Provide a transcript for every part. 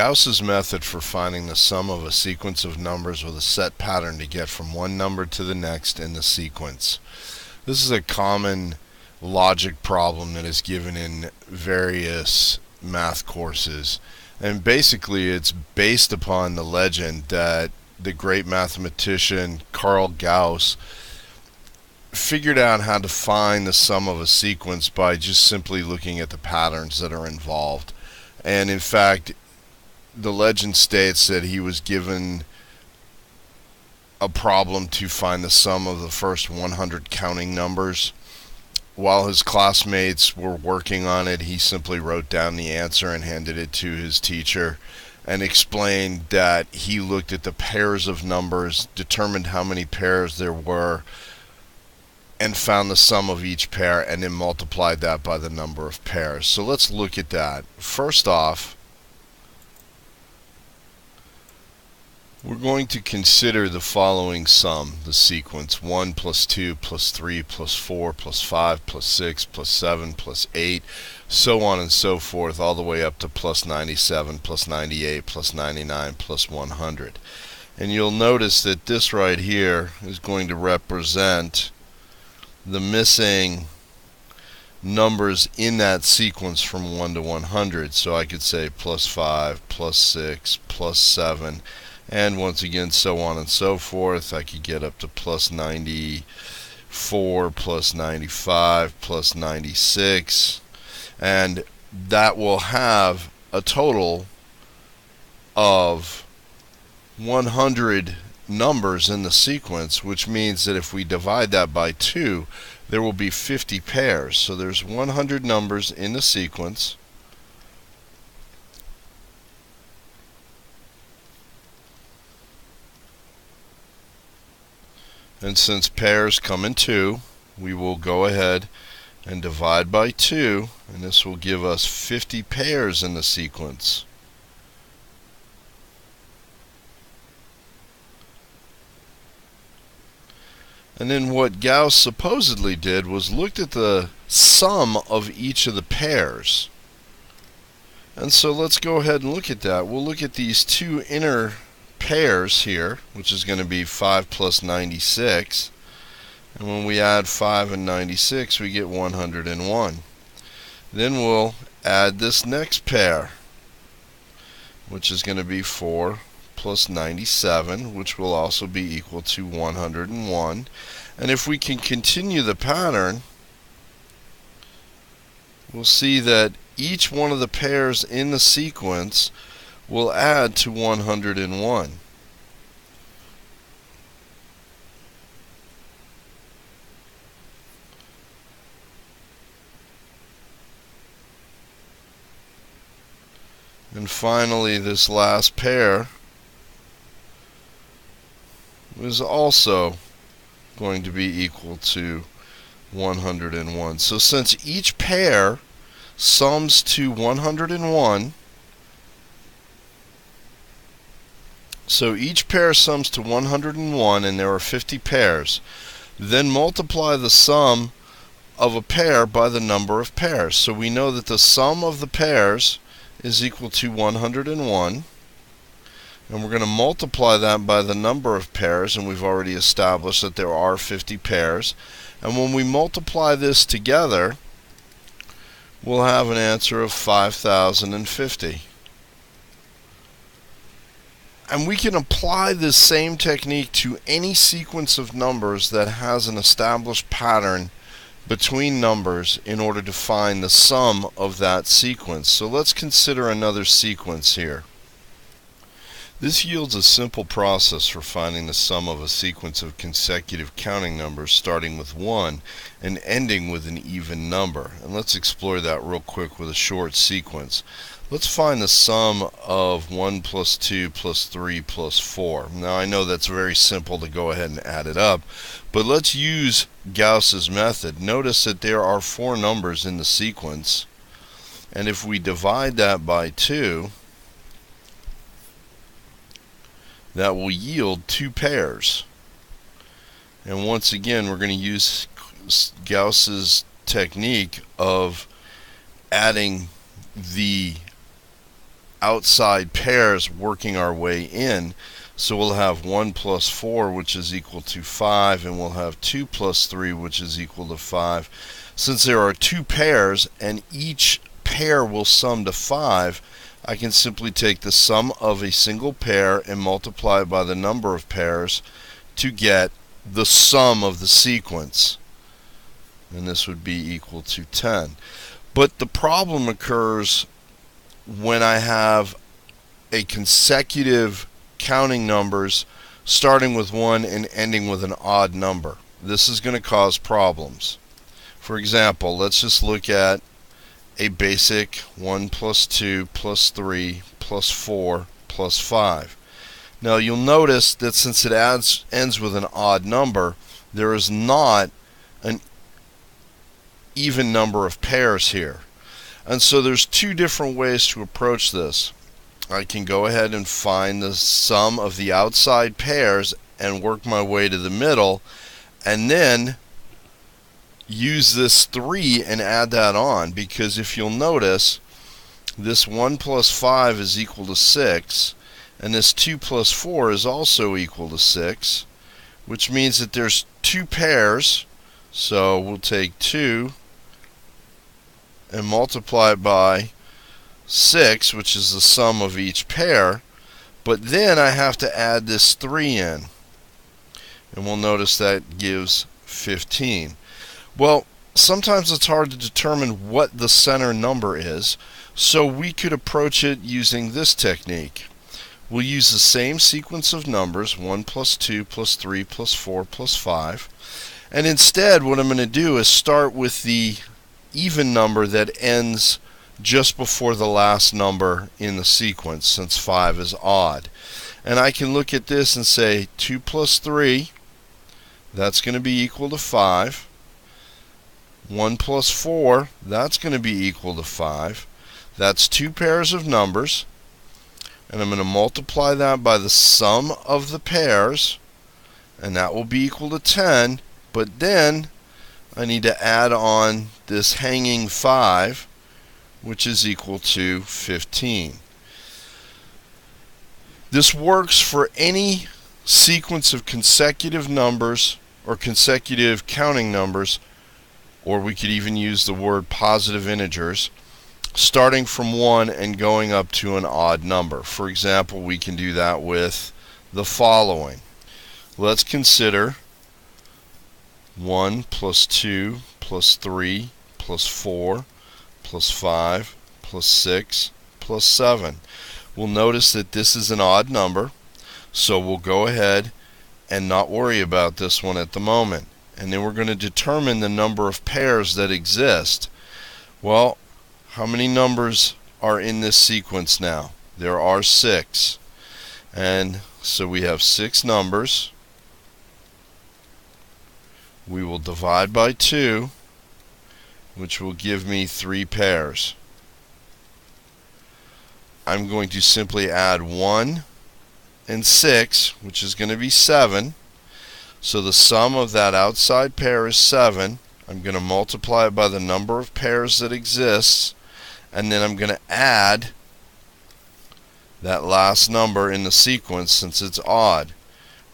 Gauss's method for finding the sum of a sequence of numbers with a set pattern to get from one number to the next in the sequence. This is a common logic problem that is given in various math courses, and basically it's based upon the legend that the great mathematician Carl Gauss figured out how to find the sum of a sequence by just simply looking at the patterns that are involved. And in fact, the legend states that he was given a problem to find the sum of the first 100 counting numbers. While his classmates were working on it, he simply wrote down the answer and handed it to his teacher and explained that he looked at the pairs of numbers, determined how many pairs there were, and found the sum of each pair and then multiplied that by the number of pairs. So let's look at that. First off, we're going to consider the following sum, the sequence 1 plus 2 plus 3 plus 4 plus 5 plus 6 plus 7 plus 8, so on and so forth, all the way up to plus 97 plus 98 plus 99 plus 100. And you'll notice that this right here is going to represent the missing numbers in that sequence from 1 to 100. So I could say plus 5, plus 6, plus 7, and once again so on and so forth. I could get up to plus 94, plus 95, plus 96, and that will have a total of 100 numbers in the sequence, which means that if we divide that by 2, there will be 50 pairs. So there's 100 numbers in the sequence. And since pairs come in 2, we will go ahead and divide by 2, and this will give us 50 pairs in the sequence. And then what Gauss supposedly did was looked at the sum of each of the pairs. And so let's go ahead and look at that. We'll look at these two inner pairs here, which is going to be 5 plus 96. And when we add 5 and 96, we get 101. Then we'll add this next pair, which is going to be 4 plus 97, which will also be equal to 101. And if we can continue the pattern, we'll see that each one of the pairs in the sequence will add to 101. And finally, this last pair is also going to be equal to 101. So since each pair sums to 101, so each pair sums to 101 and there are 50 pairs, then multiply the sum of a pair by the number of pairs. So we know that the sum of the pairs is equal to 101, and we're going to multiply that by the number of pairs, and we've already established that there are 50 pairs. And when we multiply this together, we'll have an answer of 5,050. And we can apply this same technique to any sequence of numbers that has an established pattern between numbers in order to find the sum of that sequence. So let's consider another sequence here. This yields a simple process for finding the sum of a sequence of consecutive counting numbers starting with 1 and ending with an even number. And let's explore that real quick with a short sequence. Let's find the sum of 1 plus 2 plus 3 plus 4. Now I know that's very simple to go ahead and add it up, but let's use Gauss's method. Notice that there are 4 numbers in the sequence, and if we divide that by 2, that will yield 2 pairs. And once again, we're going to use Gauss's technique of adding the outside pairs working our way in. So we'll have 1 plus 4, which is equal to 5, and we'll have 2 plus 3, which is equal to 5. Since there are two pairs and each pair will sum to 5, I can simply take the sum of a single pair and multiply it by the number of pairs to get the sum of the sequence. And this would be equal to 10. But the problem occurs when I have a consecutive counting numbers starting with 1 and ending with an odd number. This is going to cause problems. For example, let's just look at a basic 1 plus 2 plus 3 plus 4 plus 5. Now you'll notice that since it ends with an odd number, there is not an even number of pairs here. And so there's two different ways to approach this. I can go ahead and find the sum of the outside pairs and work my way to the middle, and then use this 3 and add that on, because if you'll notice, this 1 plus 5 is equal to 6, and this 2 plus 4 is also equal to 6, which means that there's two pairs. So we'll take 2 and multiply it by 6, which is the sum of each pair, but then I have to add this 3 in, and we'll notice that gives 15. Well, sometimes it's hard to determine what the center number is, so we could approach it using this technique. We'll use the same sequence of numbers, 1 plus 2 plus 3 plus 4 plus 5, and instead what I'm going to do is start with the even number that ends just before the last number in the sequence, since 5 is odd. And I can look at this and say 2 plus 3, that's going to be equal to 5. 1 plus 4, that's going to be equal to 5. That's two pairs of numbers, and I'm going to multiply that by the sum of the pairs, and that will be equal to 10. But then I need to add on this hanging 5, which is equal to 15. This works for any sequence of consecutive numbers or consecutive counting numbers, or we could even use the word positive integers, starting from 1 and going up to an odd number. For example, we can do that with the following. Let's consider 1 plus 2 plus 3 plus 4 plus 5 plus 6 plus 7. We'll notice that this is an odd number, so we'll go ahead and not worry about this one at the moment. And then we're going to determine the number of pairs that exist. Well, how many numbers are in this sequence now? There are 6. And so we have 6 numbers. We will divide by 2, which will give me 3 pairs. I'm going to simply add 1 and 6, which is going to be 7. So the sum of that outside pair is 7. I'm going to multiply it by the number of pairs that exists, and then I'm going to add that last number in the sequence since it's odd,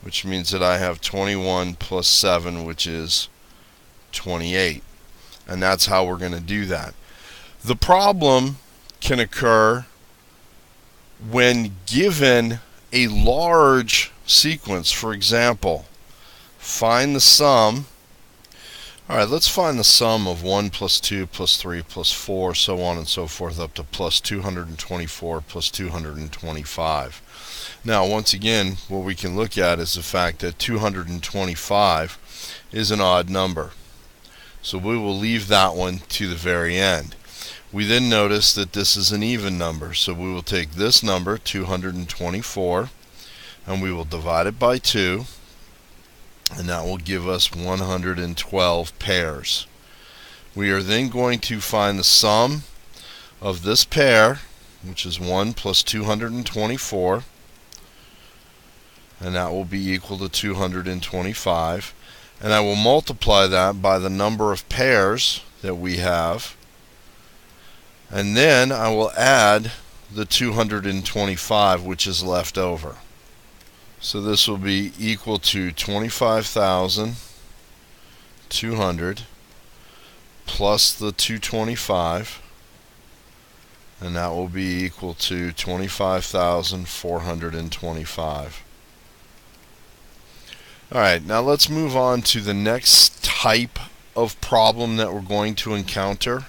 which means that I have 21 plus 7, which is 28. And that's how we're going to do that. The problem can occur when given a large sequence. For example, find the sum. Alright, let's find the sum of 1 plus 2 plus 3 plus 4, so on and so forth, up to plus 224 plus 225. Now, once again, what we can look at is the fact that 225 is an odd number. So we will leave that one to the very end. We then notice that this is an even number, so we will take this number, 224, and we will divide it by 2, and that will give us 112 pairs. We are then going to find the sum of this pair, which is 1 plus 224, and that will be equal to 225, and I will multiply that by the number of pairs that we have, and then I will add the 225 which is left over. So this will be equal to 25,200 plus the 225, and that will be equal to 25,425. Alright, now let's move on to the next type of problem that we're going to encounter.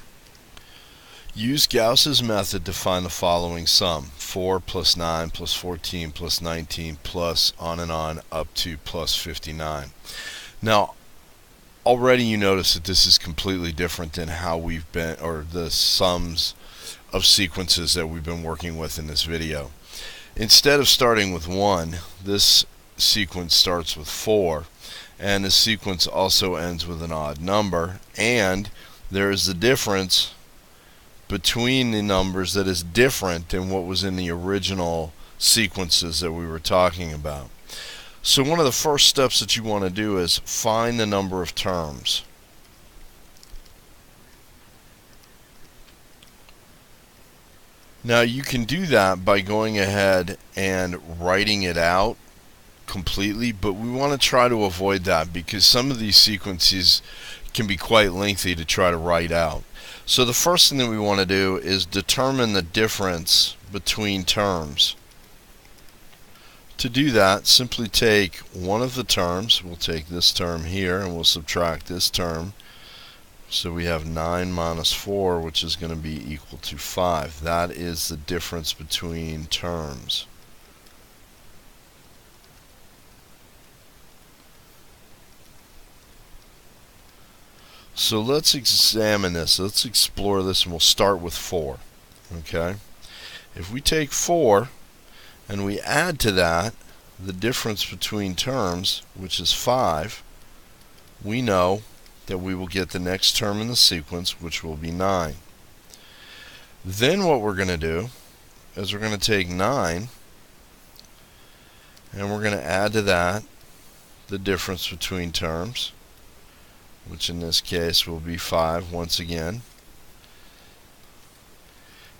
Use Gauss's method to find the following sum: 4 plus 9 plus 14 plus 19 plus on and on up to plus 59. Now, already you notice that this is completely different than how we've been, or the sums of sequences that we've been working with in this video. Instead of starting with 1, this sequence starts with 4, and the sequence also ends with an odd number, and there is the difference between the numbers that is different than what was in the original sequences that we were talking about. So one of the first steps that you want to do is find the number of terms. Now you can do that by going ahead and writing it out completely, but we want to try to avoid that because some of these sequences can be quite lengthy to try to write out. So the first thing that we want to do is determine the difference between terms. To do that, simply take one of the terms. We'll take this term here and we'll subtract this term. So we have 9 minus 4, which is going to be equal to 5. That is the difference between terms. So let's examine this. Let's explore this, and we'll start with 4. Okay? If we take 4 and we add to that the difference between terms, which is 5, we know that we will get the next term in the sequence, which will be 9. Then what we're going to do is we're going to take 9 and we're going to add to that the difference between terms, which in this case will be 5 once again.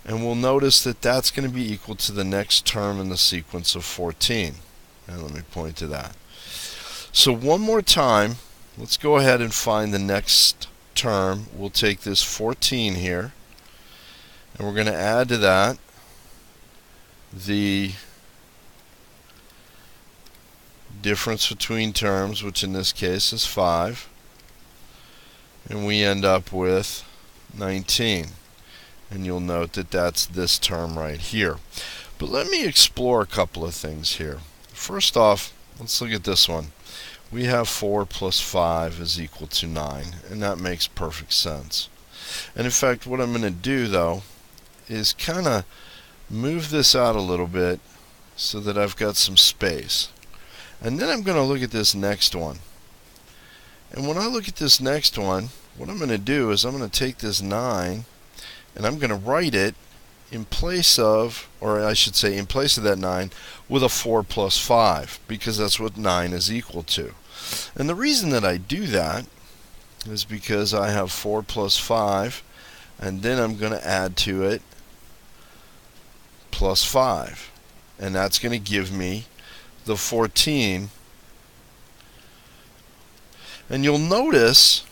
And we'll notice that that's going to be equal to the next term in the sequence of 14. And let me point to that. So one more time, let's go ahead and find the next term. We'll take this 14 here, and we're going to add to that the difference between terms, which in this case is 5. And we end up with 19. And you'll note that that's this term right here. But let me explore a couple of things here. First off, let's look at this one. We have 4 plus 5 is equal to 9, and that makes perfect sense. And in fact, what I'm going to do though is kind of move this out a little bit so that I've got some space. And then I'm going to look at this next one. And when I look at this next one, what I'm going to do is I'm going to take this 9 and I'm going to write it in place of, or I should say in place of that 9, with a 4 plus 5, because that's what 9 is equal to. And the reason that I do that is because I have 4 plus 5, and then I'm going to add to it plus 5. And that's going to give me the 14. And you'll notice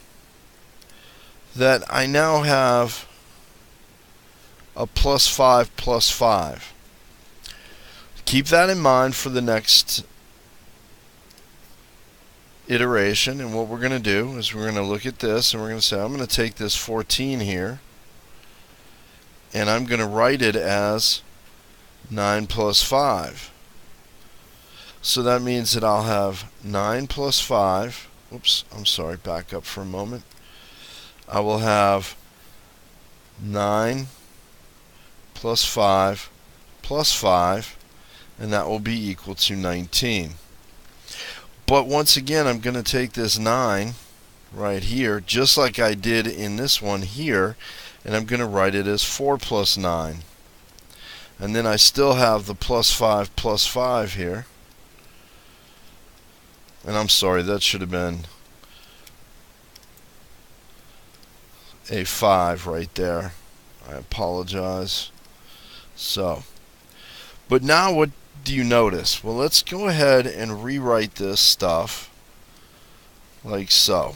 that I now have a plus 5 plus 5. Keep that in mind for the next iteration, and what we're going to do is we're going to look at this and we're going to say I'm going to take this 14 here and I'm going to write it as 9 plus 5. So that means that I'll have 9 plus 5. Oops, I'm sorry, back up for a moment. I will have 9 plus 5 plus 5, and that will be equal to 19. But once again, I'm going to take this 9 right here, just like I did in this one here, and I'm going to write it as 4 plus 9. And then I still have the plus 5 here. And I'm sorry, that should have been a 5 right there. I apologize. So, but now what do you notice? Well, let's go ahead and rewrite this stuff like so.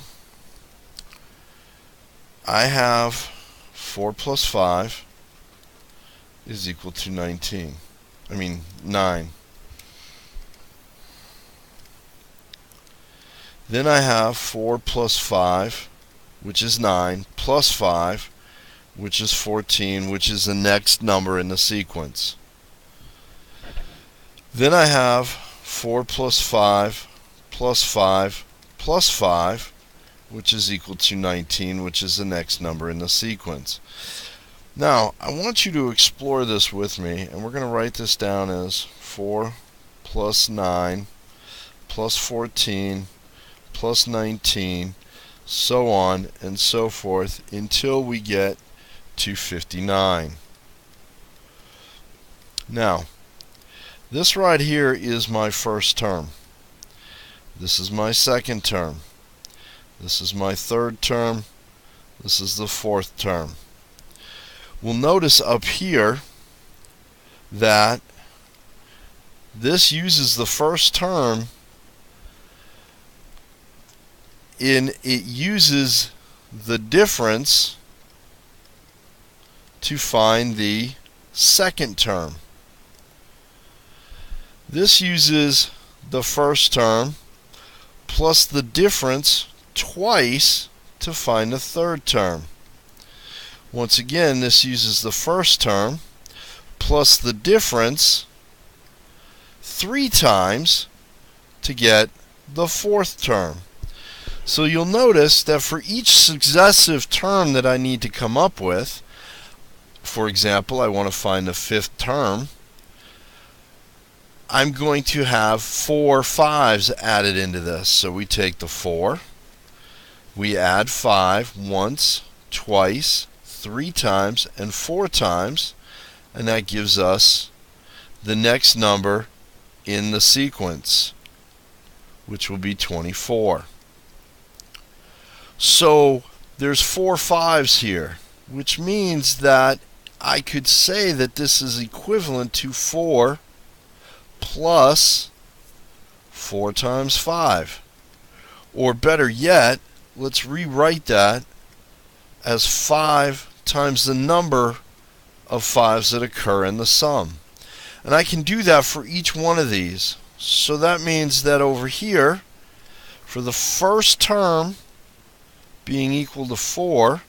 I have 4 plus 5 is equal to 19. I mean 9. Then I have 4 plus 5, which is 9, plus 5, which is 14, which is the next number in the sequence. Then I have 4 plus 5 plus 5 plus 5, which is equal to 19, which is the next number in the sequence. Now, I want you to explore this with me, and we're going to write this down as 4 plus 9 plus 14 plus 19, so on and so forth until we get to 59. Now, this right here is my first term. This is my second term. This is my third term. This is the fourth term. We'll notice up here that this uses the first term it uses the difference to find the second term. This uses the first term plus the difference twice to find the third term. Once again, this uses the first term plus the difference 3 times to get the fourth term. So you'll notice that for each successive term that I need to come up with, for example, I want to find the fifth term, I'm going to have 4 5s added into this. So we take the 4, we add 5 once, twice, 3 times, and 4 times, and that gives us the next number in the sequence, which will be 24. So there's 4 5s here, which means that I could say that this is equivalent to 4 plus 4 times 5. Or better yet, let's rewrite that as 5 times the number of 5s that occur in the sum. And I can do that for each one of these. So that means that over here, for the first term being equal to 4,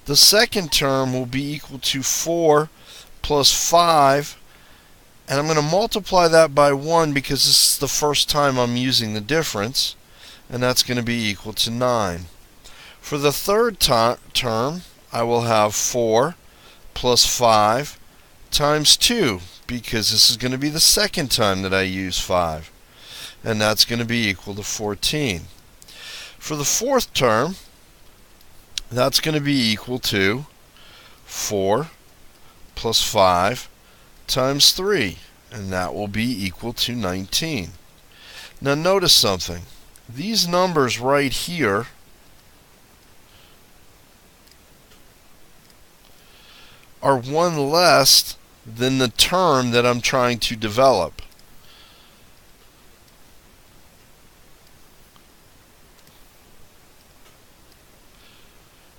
the second term will be equal to 4 plus 5, and I'm going to multiply that by 1 because this is the first time I'm using the difference, and that's going to be equal to 9. For the third term, I will have 4 plus 5 times 2, because this is going to be the second time that I use 5, and that's going to be equal to 14. For the fourth term, that's going to be equal to 4 plus 5 times 3, and that will be equal to 19. Now notice something. These numbers right here are one less than the term that I'm trying to develop.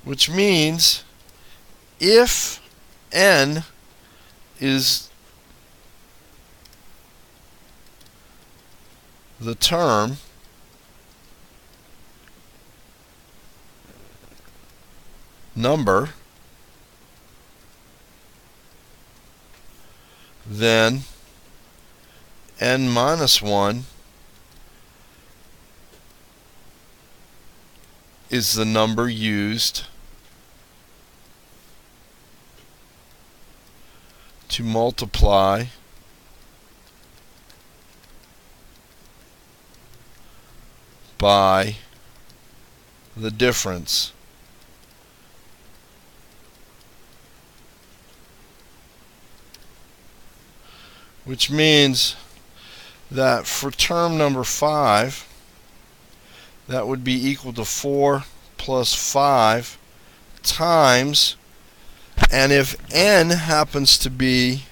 Which means if n is the term number, then n minus 1 is the number used to multiply by the difference. Which means that for term number 5, that would be equal to 4 plus 5 times, and if n happens to be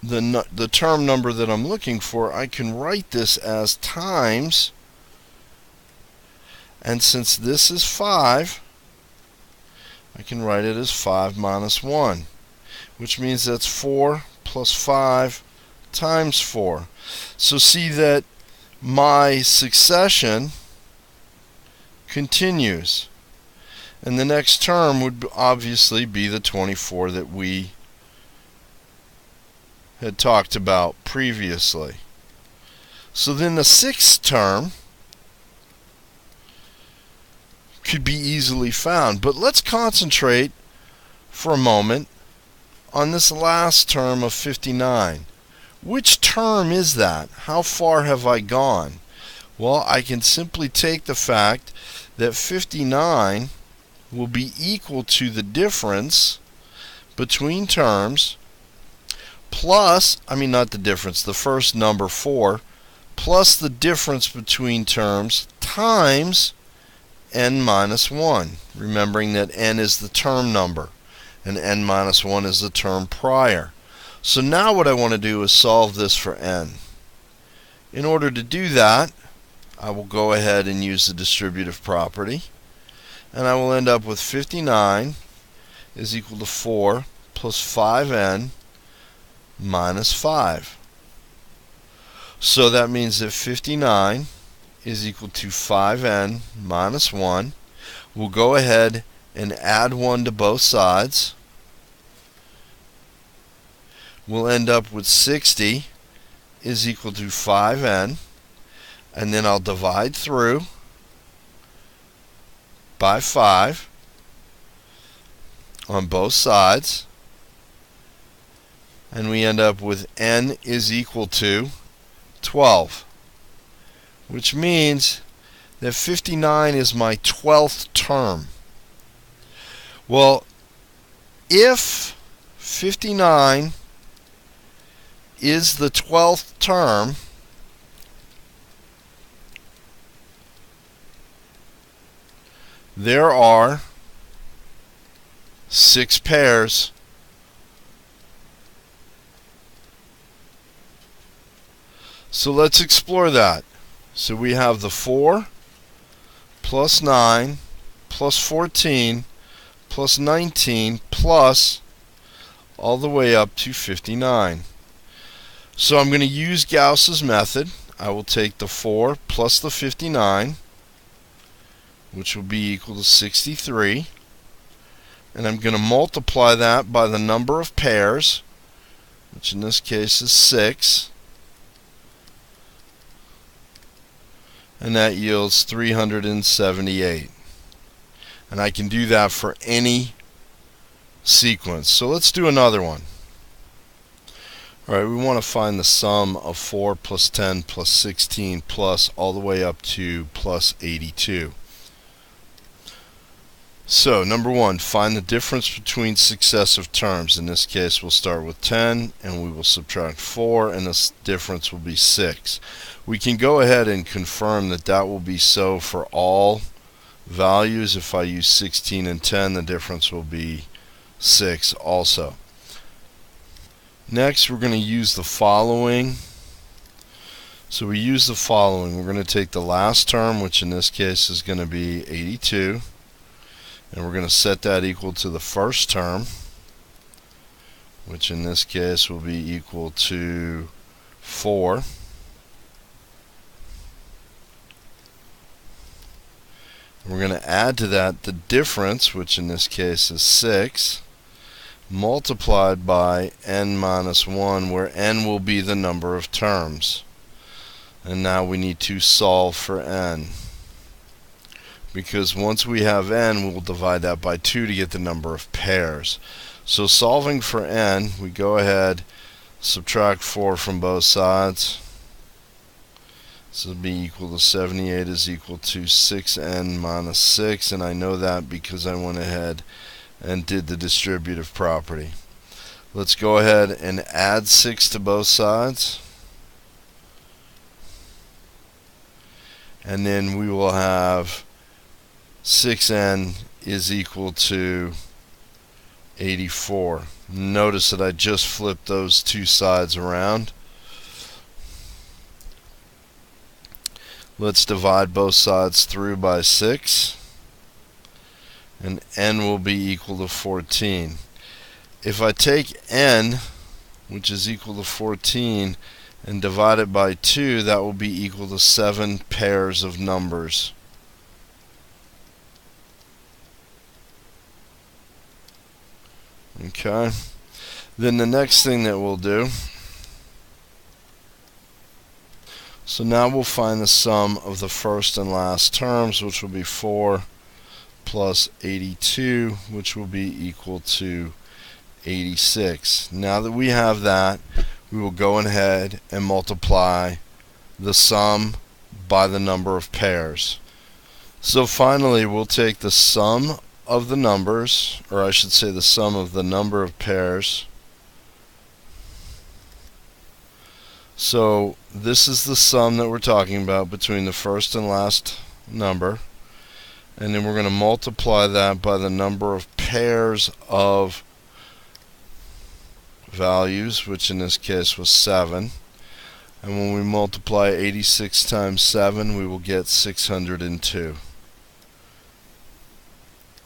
the term number that I'm looking for, I can write this as times, and since this is 5, I can write it as 5 minus 1, which means that's 4 plus 5 times 4. So see that my succession continues. And the next term would obviously be the 24 that we had talked about previously. So then the 6th term could be easily found. But let's concentrate for a moment on this last term of 59. Which term is that? How far have I gone? Well, I can simply take the fact that 59 will be equal to the difference between terms plus, not the difference, the first number 4, plus the difference between terms times n minus 1. Remembering that n is the term number and n minus 1 is the term prior. So now what I want to do is solve this for n. In order to do that, I will go ahead and use the distributive property, and I will end up with 59 is equal to 4 plus 5n minus 5. So that means that 59 is equal to 5n minus 1. We'll go ahead and add 1 to both sides. We'll end up with 60 is equal to 5n, and then I'll divide through by 5 on both sides, and we end up with n is equal to 12, which means that 59 is my 12th term. Well, if 59 is the 12th term, there are 6 pairs. So let's explore that. So we have the 4 plus 9 plus 14 plus 19 plus all the way up to 59. So I'm going to use Gauss's method. I will take the 4 plus the 59, which will be equal to 63, and I'm going to multiply that by the number of pairs, which in this case is 6, and that yields 378. And I can do that for any sequence. So let's do another one. Alright, we want to find the sum of 4 plus 10 plus 16 plus all the way up to plus 82. So, number 1, find the difference between successive terms. In this case, we'll start with 10, and we will subtract 4, and this difference will be 6. We can go ahead and confirm that that will be so for all values. If I use 16 and 10, the difference will be 6 also. Next, we're going to use the following. So we use the following. We're going to take the last term, which in this case is going to be 82, and we're going to set that equal to the first term, which in this case will be equal to 4. We're going to add to that the difference, which in this case is 6, multiplied by n minus 1, where n will be the number of terms. And now we need to solve for n, because once we have n, we'll divide that by 2 to get the number of pairs. So solving for n, we go ahead, subtract 4 from both sides. So it'll be equal to 78 is equal to 6n minus 6, and I know that because I went ahead and did the distributive property. Let's go ahead and add 6 to both sides, and then we will have 6n is equal to 84. Notice that I just flipped those two sides around. Let's divide both sides through by 6, and n will be equal to 14. If I take n, which is equal to 14, and divide it by 2, that will be equal to 7 pairs of numbers. Okay. Then the next thing that we'll do, so now we'll find the sum of the first and last terms, which will be 4 plus 82, which will be equal to 86. Now that we have that, we will go ahead and multiply the sum by the number of pairs. So finally, we'll take the sum of the numbers, or I should say the sum of the number of pairs. So this is the sum that we're talking about between the first and last number, and then we're going to multiply that by the number of pairs of values, which in this case was 7. And when we multiply 86 times 7, we will get 602.